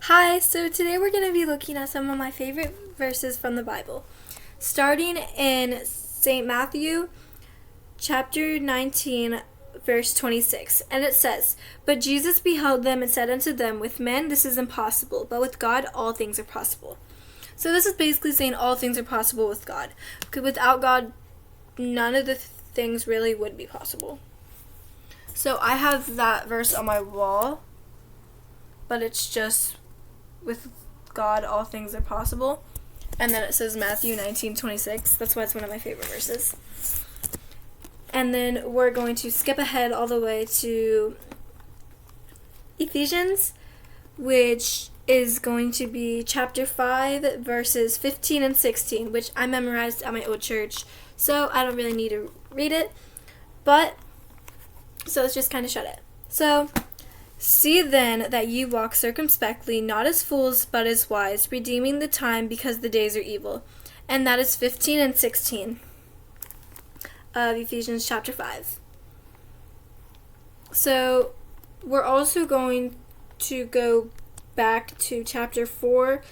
Hi, so today we're going to be looking at some of my favorite verses from the Bible. Starting in St. Matthew chapter 19, verse 26. And it says, "But Jesus beheld them and said unto them, With men this is impossible, but with God all things are possible." So this is basically saying all things are possible with God. Because without God, none of the things really would be possible. So I have that verse on my wall, but it's just with God all things are possible. And then it says Matthew 19:26. That's why it's one of my favorite verses. And then we're going to skip ahead all the way to Ephesians, which is going to be chapter 5, verses 15 and 16, which I memorized at my old church, so I don't really need to read it. So let's just kind of shut it. So, "See then that ye walk circumspectly, not as fools, but as wise, redeeming the time, because the days are evil." And that is 15 and 16 of Ephesians chapter 5. So we're also going to go back to chapter 4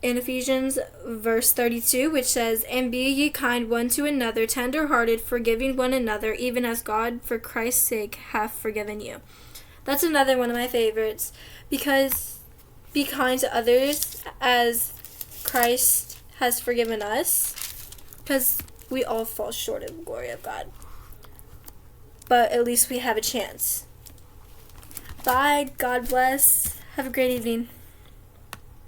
in Ephesians, verse 32, which says, "And be ye kind one to another, tender-hearted, forgiving one another, even as God for Christ's sake hath forgiven you." That's another one of my favorites, because be kind to others as Christ has forgiven us, because we all fall short of the glory of God. But at least we have a chance. Bye. God bless. Have a great evening.